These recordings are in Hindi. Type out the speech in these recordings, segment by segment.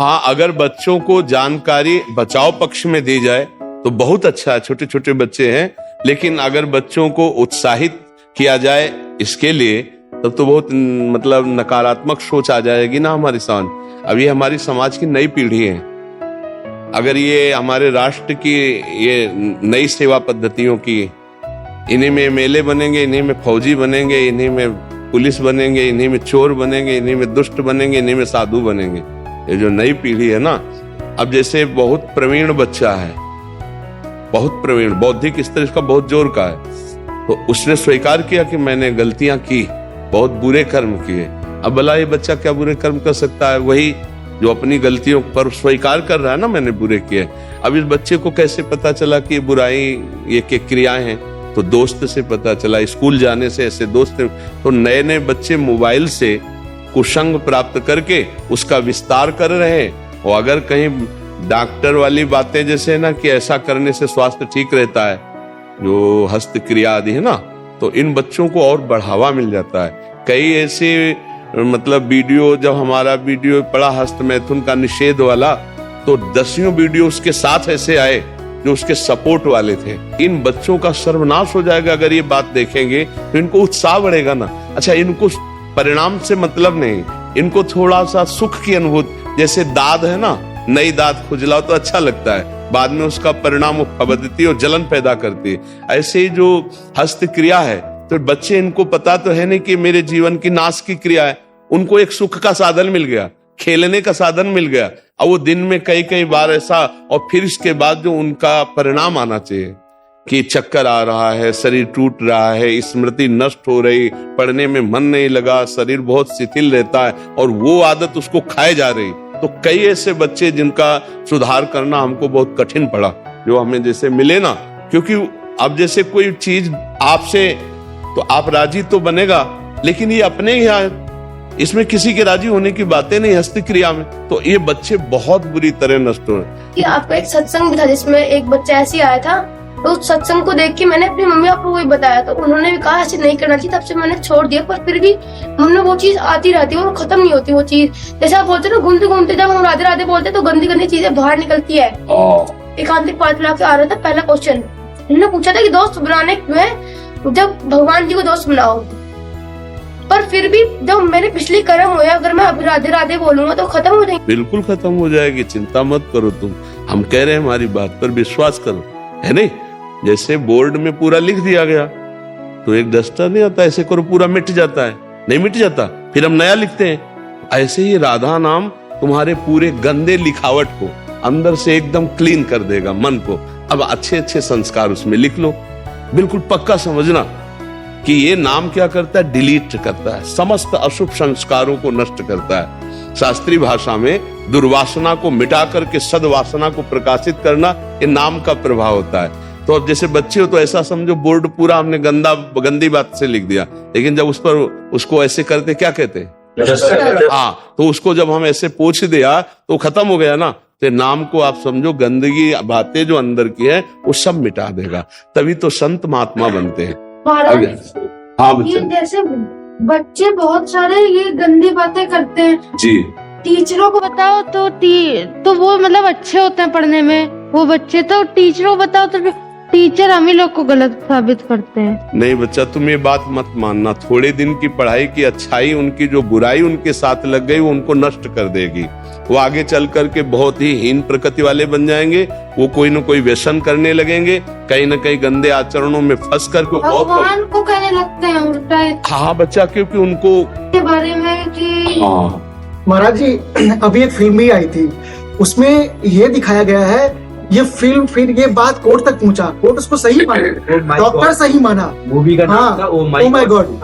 हाँ, अगर बच्चों को जानकारी बचाव पक्ष में दी जाए तो बहुत अच्छा है। छोटे छोटे बच्चे हैं, लेकिन अगर बच्चों को उत्साहित किया जाए इसके लिए तब तो बहुत मतलब नकारात्मक सोच आ जाएगी ना हमारे समाज। अब ये हमारी समाज की नई पीढ़ी है। अगर ये हमारे राष्ट्र की ये नई सेवा पद्धतियों की, इन्हीं में एमएलए बनेंगे, इन्हीं में फौजी बनेंगे, इन्हीं में पुलिस बनेंगे, इन्हीं में चोर बनेंगे, इन्हीं में दुष्ट बनेंगे, इन्हीं में साधु बनेंगे। ये जो नई पीढ़ी है ना, अब जैसे बहुत प्रवीण बच्चा है, बहुत प्रवीण, बौद्धिक स्तर इसका बहुत जोर का है, तो उसने स्वीकार किया कि मैंने गलतियां की, बहुत बुरे कर्म किए। अब भला ये बच्चा क्या बुरे कर्म कर सकता है? वही जो अपनी गलतियों पर स्वीकार कर रहा है ना, मैंने बुरे किए। अब इस बच्चे को कैसे पता चला कि ये बुराई ये क्या क्रियाएं हैं? तो दोस्त से पता चला, स्कूल जाने से ऐसे दोस्त। तो नए नए बच्चे मोबाइल से कुसंग प्राप्त करके उसका विस्तार कर रहे हैं। और अगर कहीं डॉक्टर वाली बातें जैसे ना कि ऐसा करने से स्वास्थ्य ठीक रहता है, जो हस्त क्रिया आदि है ना, तो इन बच्चों को और बढ़ावा मिल जाता है। कई ऐसे मतलब वीडियो, जब हमारा वीडियो पड़ा हस्त मैथुन का निषेध वाला, तो 10 वीडियो उसके साथ ऐसे आए जो उसके सपोर्ट वाले थे। इन बच्चों का सर्वनाश हो जाएगा अगर ये बात देखेंगे, तो इनको उत्साह बढ़ेगा ना। अच्छा, इनको परिणाम से मतलब नहीं, इनको थोड़ा सा सुख की अनुभूति, जैसे दाद है ना, नई दाद खुजलाओ तो अच्छा लगता है, बाद में उसका परिणाम फबदती और जलन पैदा करती है। ऐसे ही जो हस्त क्रिया है, तो बच्चे, इनको पता तो है नहीं कि मेरे जीवन की नाश की क्रिया है, उनको एक सुख का साधन मिल गया, खेलने का साधन मिल गया। और वो दिन में कई कई बार ऐसा, और फिर इसके बाद जो उनका परिणाम आना चाहिए कि चक्कर आ रहा है, शरीर टूट रहा है, स्मृति नष्ट हो रही, पढ़ने में मन नहीं लगा, शरीर बहुत शिथिल रहता है, और वो आदत उसको खाए जा रही। तो कई ऐसे बच्चे जिनका सुधार करना हमको बहुत कठिन पड़ा, जो हमें जैसे मिले ना। क्योंकि अब जैसे कोई चीज आपसे, तो आप राजी तो बनेगा, लेकिन ये अपने ही है, इसमें किसी के राजी होने की बातें नहीं हस्त क्रिया में। तो ये बच्चे बहुत बुरी तरह नष्ट हो रहे। आपका एक सत्संग भी था जिसमें एक बच्चा ऐसे ही आया था, तो उस सत्संग को देख के मैंने अपनी मम्मी पापा को भी बताया, तो उन्होंने भी कहा ऐसे नहीं करना चाहिए। तब से मैंने छोड़ दिया, पर फिर भी मन में वो चीज आती रहती है, वो खत्म नहीं होती वो चीज। जैसे आप बोलते ना, घूमते घूमते जब हम राधे राधे बोलते तो गंदी गंदी चीजें बाहर निकलती है। एकांतिक पाठशाला के आ रहा था पहला क्वेश्चन, उन्होंने पूछा था कि दोस्त बनाने क्यों है जब भगवान जी को दोस्त बनाओ। पर फिर भी जब मैंने पिछली कर्म हुआ, अगर मैं अब राधे राधे बोलूंगा तो खत्म हो जाएगी। बिल्कुल खत्म हो जाएगी, चिंता मत करो तुम। हम कह रहे हैं हमारी बात पर विश्वास करो, है नहीं? जैसे बोर्ड में पूरा लिख दिया गया तो एक डस्टर नहीं आता, ऐसे करो पूरा मिट जाता है, नहीं मिट जाता, फिर हम नया लिखते हैं। ऐसे ही राधा नाम तुम्हारे पूरे गंदे लिखावट को अंदर से एकदम क्लीन कर देगा, मन को। अब अच्छे अच्छे संस्कार उसमें लिख लो। बिल्कुल पक्का समझना कि ये नाम क्या करता है, डिलीट करता है, समस्त अशुभ संस्कारों को नष्ट करता है। शास्त्रीय भाषा में दुर्वासना को मिटा करके सद्वासना को प्रकाशित करना, ये नाम का प्रभाव होता है। तो अब जैसे बच्चे हो तो ऐसा समझो बोर्ड पूरा हमने गंदी बात से लिख दिया, लेकिन जब उस पर उसको ऐसे करते क्या कहते हैं, हाँ, तो उसको जब हम ऐसे पोंछ दिया तो खत्म हो गया ना। तो नाम को आप समझो गंदगी बातें जो अंदर की है वो सब मिटा देगा, तभी तो संत महात्मा बनते हैं। हाँ ये जैसे बच्चे बहुत सारे ये गंदी बातें करते हैं जी, टीचरों को बताओ तो वो मतलब अच्छे होते हैं पढ़ने में, वो बच्चे तो टीचरों को बताओ तो टीचर हम ही लोग को गलत साबित करते हैं। नहीं बच्चा, तुम ये बात मत मानना। थोड़े दिन की पढ़ाई की अच्छाई, उनकी जो बुराई उनके साथ लग गई वो उनको नष्ट कर देगी। वो आगे चल करके बहुत ही हीन प्रकृति वाले बन जाएंगे, वो कोई न कोई व्यसन करने लगेंगे, कहीं न कहीं गंदे आचरणों में फंस करके भगवान को कहने लगते हैं उल्टा। हाँ बच्चा, क्योंकि उनको के बारे में कि महाराज जी अभी एक फिल्म भी आई थी, उसमें ये दिखाया गया है, ये फिल्म फिर ये बात कोर्ट तक पहुंचा, कोर्ट उसको सही माना, डॉक्टर सही माना, मूवी का नाम था ओ माय गॉड,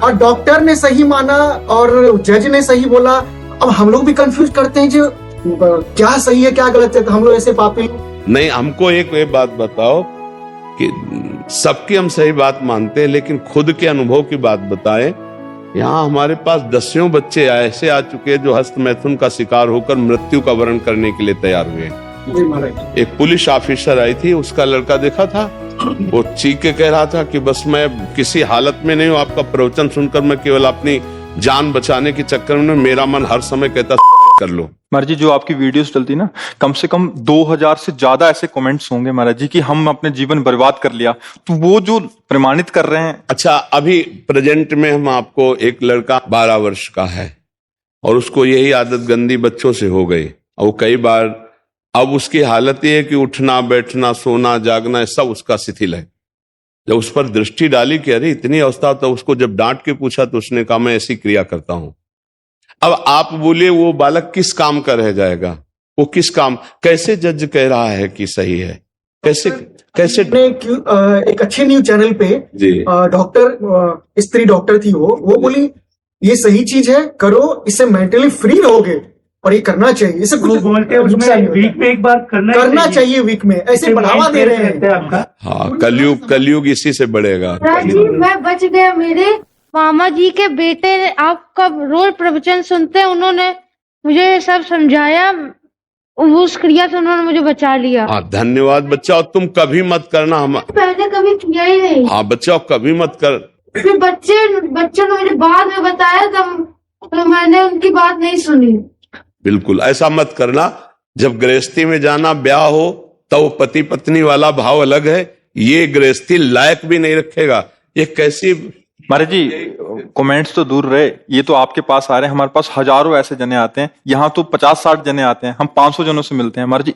और डॉक्टर ने सही माना और जज ने सही बोला। अब हम लोग भी कंफ्यूज करते हैं जो क्या सही है क्या गलत है, तो हम लोग ऐसे पापी नहीं। हमको एक बात बताओ कि सबकी हम सही बात मानते हैं, लेकिन खुद के अनुभव की बात बताएं। यहाँ हमारे पास 10 बच्चे ऐसे आ चुके हैं जो हस्त मैथुन का शिकार होकर मृत्यु का वर्ण करने के लिए तैयार हुए। एक पुलिस ऑफिसर आई थी, उसका लड़का देखा था, वो चीख के कह रहा था कि बस मैं किसी हालत में नहीं हूँ, आपका प्रवचन सुनकर मैं केवल अपनी जान बचाने के चक्कर में, मेरा मन हर समय कहता कर लो। महाराज जी, जो आपकी वीडियोस डलती ना, कम से कम 2000 से ज्यादा ऐसे कमेंट्स होंगे महाराज जी कि हम अपने जीवन बर्बाद कर लिया, तो वो जो प्रमाणित कर रहे हैं। अच्छा, अभी प्रेजेंट में हम आपको एक लड़का 12 वर्ष का है और उसको यही आदत गंदी बच्चों से हो गई, और वो कई बार अब उसकी हालत ये है कि उठना बैठना सोना जागना सब उसका शिथिल है। जब उस पर दृष्टि डाली कि अरे इतनी अवस्था, तो उसको जब डांट के पूछा तो उसने कहा मैं ऐसी क्रिया करता हूं। अब आप बोलिए वो बालक किस काम का रह जाएगा, वो किस काम, कैसे जज कह रहा है कि सही है, कैसे कैसे एक अच्छे न्यूज चैनल पे जी डॉक्टर, स्त्री डॉक्टर थी, वो बोली ये सही चीज है, करो, इससे मेंटली फ्री रहोगे और ये करना चाहिए। इसे कुछ बोलते हैं उसमें वीक में एक बार करना चाहिए वीक में, ऐसे बढ़ावा दे रहे हैं आपका। हाँ, कलयुग इसी से बढ़ेगा। जी मैं बच गया। मेरे मामा जी के बेटे ने आपका रोज प्रवचन सुनते हैं, उन्होंने मुझे सब समझाया, उस क्रिया से उन्होंने मुझे बचा लिया। हाँ, धन्यवाद बच्चा, और तुम कभी मत करना। हम पहले कभी किया ही नहीं। हाँ बच्चा, कभी मत कर। फिर बच्चों को मुझे बाद में बताया, तो मैंने उनकी बात नहीं सुनी। बिल्कुल ऐसा मत करना। जब गृहस्थी में जाना, ब्याह हो, तो पति पत्नी वाला भाव अलग है, ये गृहस्थी लायक भी नहीं रखेगा। ये कैसी महाराज जी, कमेंट्स तो दूर रहे, ये तो आपके पास आ रहे हैं, हमारे पास हजारों ऐसे जने आते हैं, यहाँ तो 50-60 जने आते हैं, हम 500 जनों से मिलते हैं। महाराज जी,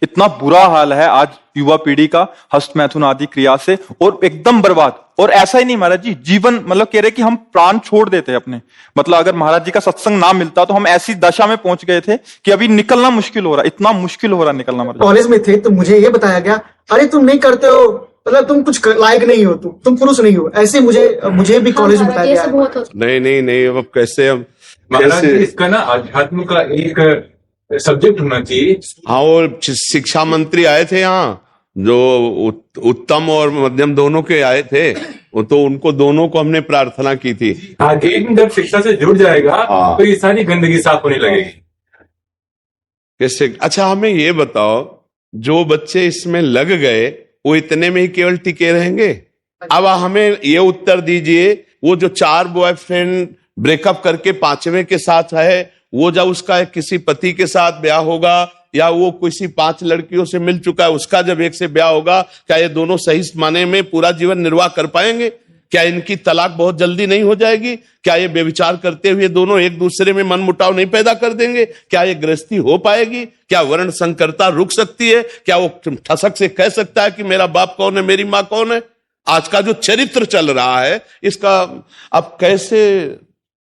इतना बुरा हाल है आज युवा पीढ़ी का हस्त मैथुन आदि क्रिया से, और एकदम बर्बाद। और ऐसा ही नहीं महाराज जी, जीवन मतलब कह रहे कि हम प्राण छोड़ देते हैं अपने, मतलब अगर महाराज जी का सत्संग ना मिलता तो हम ऐसी दशा में पहुंच गए थे कि अभी निकलना मुश्किल हो रहा, इतना मुश्किल हो रहा निकलना। महाराज कॉलेज में थे तो मुझे ये बताया गया, अरे तुम नहीं करते हो, मतलब तुम कुछ लायक नहीं हो, तुम पुरुष नहीं हो, ऐसे मुझे भी कॉलेज में बताया गया। नहीं, अब कैसे हम महाराज जी, इसका ना अध्यात्म का एक सब्जेक्ट होना चाहिए। हाँ, वो शिक्षा मंत्री आए थे यहाँ, जो उत्तम और मध्यम दोनों के आए थे, तो उनको दोनों को हमने प्रार्थना की थी। आगे जब शिक्षा से जुड़ जाएगा तो ये सारी गंदगी साफ होने लगेगी। कैसे? अच्छा, हमें ये बताओ, जो बच्चे इसमें लग गए वो इतने में ही केवल टिके रहेंगे? अब हमें ये उत्तर दीजिए, वो जो 4 बॉयफ्रेंड ब्रेकअप करके 5वें के साथ है, वो जब उसका किसी पति के साथ ब्याह होगा, या वो किसी 5 लड़कियों से मिल चुका है, उसका जब एक से ब्याह होगा, क्या ये दोनों सही माने में पूरा जीवन निर्वाह कर पाएंगे? क्या इनकी तलाक बहुत जल्दी नहीं हो जाएगी? क्या ये व्यभिचार करते हुए दोनों एक दूसरे में मनमुटाव नहीं पैदा कर देंगे? क्या ये गृहस्थी हो पाएगी? क्या वर्ण संकरता रुक सकती है? क्या वो ठसक से कह सकता है कि मेरा बाप कौन है, मेरी माँ कौन है? आज का जो चरित्र चल रहा है, इसका अब कैसे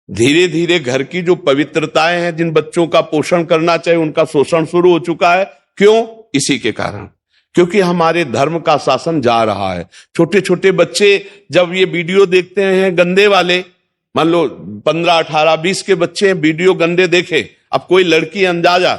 धीरे धीरे घर की जो पवित्रताएं हैं, जिन बच्चों का पोषण करना चाहिए, उनका शोषण शुरू हो चुका है। क्यों? इसी के कारण, क्योंकि हमारे धर्म का शासन जा रहा है। छोटे छोटे बच्चे जब ये वीडियो देखते हैं गंदे वाले, मान लो 15, 18, 20 के बच्चे वीडियो गंदे देखे, अब कोई लड़की अंदाजा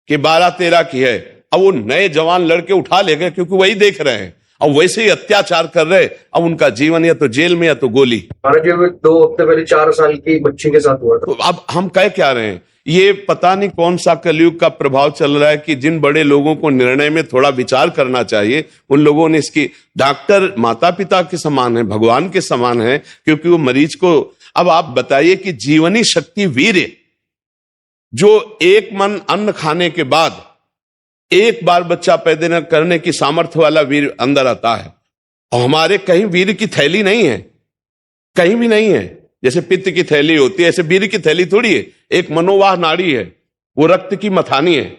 कि 12-13 की है, अब वो नए जवान लड़के उठा ले गए, क्योंकि वही देख रहे हैं, अब वैसे ही अत्याचार कर रहे। अब उनका जीवन या तो जेल में या तो गोली। 2 हफ्ते पहले 4 साल की बच्ची के साथ हुआ था। तो अब हम कह क्या रहे हैं, ये पता नहीं कौन सा कलयुग का प्रभाव चल रहा है कि जिन बड़े लोगों को निर्णय में थोड़ा विचार करना चाहिए, उन लोगों ने इसकी, डॉक्टर माता पिता के समान है, भगवान के समान है, क्योंकि वो मरीज को, अब आप बताइए कि जीवनी शक्ति वीर्य, जो एक मन अन्न खाने के बाद एक बार बच्चा पैदा करने की सामर्थ्य वाला वीर अंदर आता है, और हमारे कहीं वीर की थैली नहीं है, कहीं भी नहीं है। जैसे पित्त की थैली होती है, ऐसे वीर की थैली थोड़ी है, एक मनोवाह नाड़ी है, वो रक्त की मथानी है।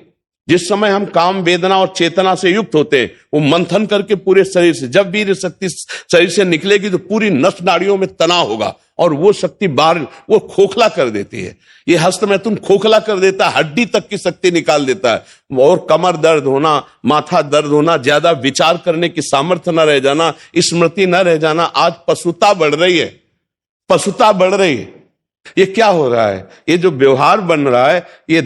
जिस समय हम काम वेदना और चेतना से युक्त होते हैं, वो मंथन करके पूरे शरीर से, जब वीर शक्ति शरीर से निकलेगी तो पूरी नस नाड़ियों में तनाव होगा, और वो शक्ति बाहर वो खोखला कर देती है। ये हस्त मैथुन खोखला कर देता है, हड्डी तक की शक्ति निकाल देता है, और कमर दर्द होना, माथा दर्द होना, ज्यादा विचार करने की सामर्थ्य न रह जाना, स्मृति न रह जाना। आज पशुता बढ़ रही है, पशुता बढ़ रही है। ये क्या हो रहा है? ये जो व्यवहार बन रहा है, ये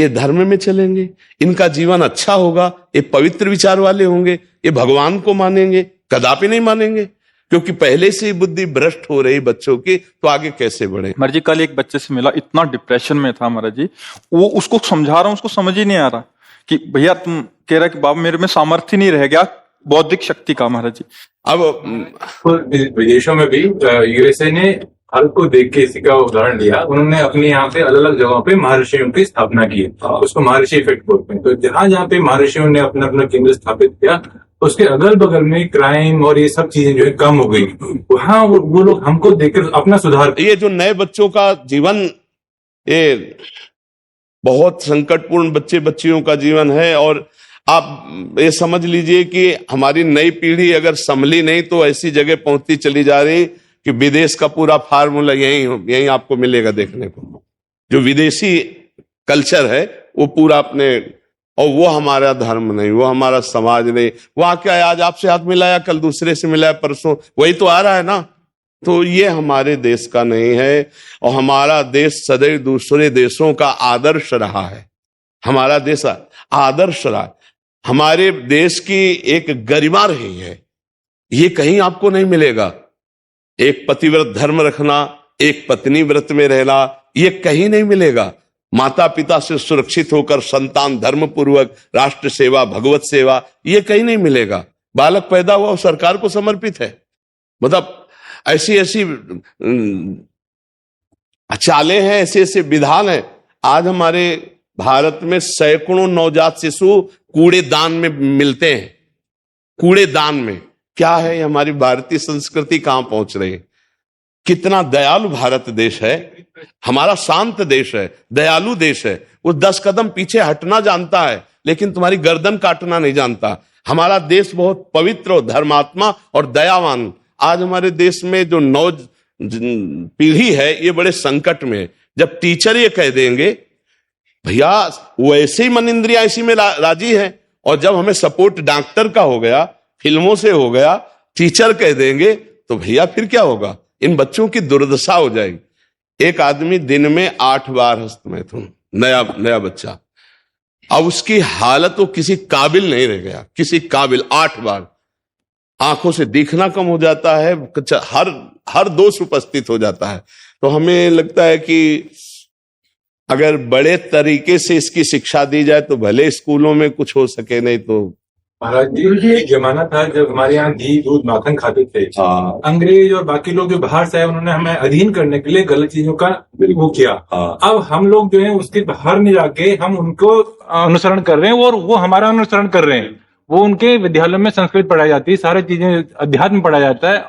धर्म में चलेंगे, इनका जीवन अच्छा होगा, ये पवित्र विचार वाले होंगे, ये भगवान को मानेंगे? कदापि नहीं मानेंगे, क्योंकि पहले से ही बुद्धि भ्रष्ट हो रही बच्चों की, तो आगे कैसे बढ़े? महाराज जी, कल एक बच्चे से मिला, इतना डिप्रेशन में था महाराज जी, वो उसको समझा रहा हूं, उसको समझ ही नहीं आ रहा कि भैया तुम कह रहा कि बाबा मेरे में सामर्थ्य नहीं रह गया बौद्धिक शक्ति का। महाराज जी, अब विदेशों में भी यूएसए ने भारत को देख के इसी का उदाहरण लिया। उन्होंने अपने यहाँ पे अलग अलग जगहों पे महर्षियों की स्थापना की, उसको महर्षि इफेक्ट बोलते हैं। तो जहां जहाँ पे महर्षियों ने अपना अपना केंद्र स्थापित किया, उसके अगल बगल में क्राइम और ये सब चीजें जो है कम हो गई। वहां वो लोग हमको देखकर अपना सुधार। ये जो नए बच्चों का जीवन, ये बहुत संकटपूर्ण बच्चियों का जीवन है। और आप ये समझ लीजिए कि हमारी नई पीढ़ी अगर संभली नहीं तो ऐसी जगह पहुंचती चली जा रही कि विदेश का पूरा फार्मूला यही आपको मिलेगा देखने को। जो विदेशी कल्चर है वो पूरा अपने, और वो हमारा धर्म नहीं, वो हमारा समाज नहीं। वहां क्या है, आज आपसे हाथ मिलाया, कल दूसरे से मिलाया, परसों वही तो आ रहा है ना। तो ये हमारे देश का नहीं है। और हमारा देश सदैव दूसरे देशों का आदर्श रहा है। हमारा देश आदर्श रहा, हमारे देश की एक गरिमा रही है, ये कहीं आपको नहीं मिलेगा। एक पतिव्रत धर्म रखना, एक पत्नी व्रत में रहना, ये कहीं नहीं मिलेगा। माता पिता से सुरक्षित होकर संतान धर्म पूर्वक राष्ट्र सेवा, भगवत सेवा, ये कहीं नहीं मिलेगा। बालक पैदा हुआ और सरकार को समर्पित है। मतलब ऐसी ऐसी चालें हैं, ऐसे ऐसे विधान है। आज हमारे भारत में सैकड़ों नवजात शिशु कूड़ेदान में मिलते हैं। कूड़ेदान में क्या है, हमारी भारतीय संस्कृति कहां पहुंच रही है। कितना दयालु भारत देश है, हमारा शांत देश है, दयालु देश है। वो 10 कदम पीछे हटना जानता है, लेकिन तुम्हारी गर्दन काटना नहीं जानता। हमारा देश बहुत पवित्र, धर्मात्मा और दयावान। आज हमारे देश में जो नौ पीढ़ी है ये बड़े संकट में है। जब टीचर ये कह देंगे भैया वैसे ही मन इंद्रिया इसी में राजी है, और जब हमें सपोर्ट डॉक्टर का हो गया, फिल्मों से हो गया, टीचर कह देंगे, तो भैया फिर क्या होगा। इन बच्चों की दुर्दशा हो जाएगी। एक आदमी दिन में 8 बार हंसता, मैं तो नया बच्चा, अब उसकी हालत वो किसी काबिल नहीं रह गया, किसी काबिल। 8 बार आंखों से दिखना कम हो जाता है, हर दोष उपस्थित हो जाता है। तो हमें लगता है कि अगर बड़े तरीके से इसकी शिक्षा दी जाए तो भले स्कूलों में कुछ हो सके, नहीं तो। महाराज जी, एक जमाना था जब हमारे यहाँ घी दूध माखन खाते थे। अंग्रेज और बाकी लोग जो बाहर से आए, उन्होंने हमें अधीन करने के लिए गलत चीजों का वो किया। अब हम लोग जो है उसके बाहर नहीं जाके हम उनको अनुसरण कर रहे हैं, और वो हमारा अनुसरण कर रहे हैं। वो उनके विद्यालयों में संस्कृत पढ़ाई जाती है, सारी चीजें अध्यात्म पढ़ाया जाता है।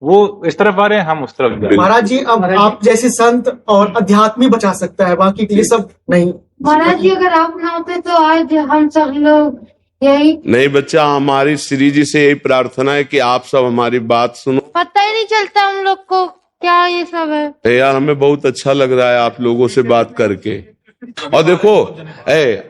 वो इस तरफ आ रहे हैं, हम उस तरफ जा रहे हैं। महाराज जी, अब आप जैसे संत और अध्यात्म ही बचा सकता है, बाकी के लिए सब नहीं। महाराज जी, अगर आप ना होते तो आज हम सब लोग यही नहीं। बच्चा, हमारी श्री जी से यही प्रार्थना है कि आप सब हमारी बात सुनो। पता ही नहीं चलता हम लोग को क्या ये सब है। यार हमें बहुत अच्छा लग रहा है आप लोगों से बात करके। और देखो,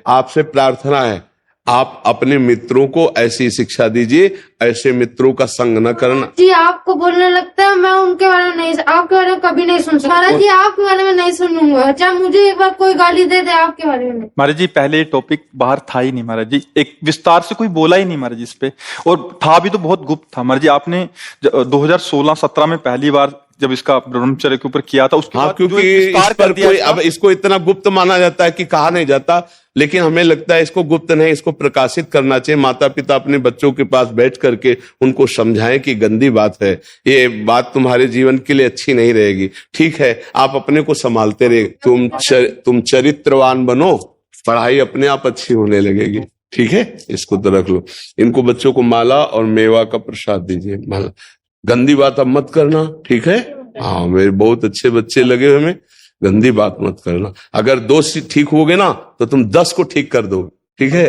आपसे प्रार्थना है, आप अपने मित्रों को ऐसी शिक्षा दीजिए, ऐसे मित्रों का संग न करना। जी, आपको बोलने लगता है, मैं उनके बारे में नहीं, आपके बारे में कभी नहीं सुन सकता। महाराज जी, आपके बारे में नहीं सुनूंगा, चाहे मुझे एक बार कोई गाली दे दे, आपके बारे में नहीं। महाराज जी, पहले टॉपिक बाहर था ही नहीं महाराज जी, एक विस्तार से कोई बोला ही नहीं महाराज जी इस पे, और था भी तो बहुत गुप्त था। महाराज जी, आपने 2016-17 में पहली बार जब इसका ब्रह्मचर्य के ऊपर किया था, उसके बाद क्योंकि इस पर कोई अब इसको इतना गुप्त माना जाता है कि कहा नहीं जाता, लेकिन हमें लगता है इसको गुप्त नहीं, इसको प्रकाशित करना चाहिए। माता पिता अपने बच्चों के पास बैठ करके उनको समझाएं कि गंदी बात है, ये बात तुम्हारे जीवन के लिए अच्छी नहीं रहेगी। ठीक है, आप अपने को संभालते रहे, तुम चरित्रवान बनो, पढ़ाई अपने आप अच्छी होने लगेगी। ठीक है, इसको तो रख लो। इनको बच्चों को माला और मेवा का प्रसाद दीजिए। माला, गंदी बात अब मत करना, ठीक है। हाँ, मेरे बहुत अच्छे बच्चे लगे हमें, गंदी बात मत करना। अगर 2 ठीक हो गए ना तो तुम 10 को ठीक कर दो, ठीक है।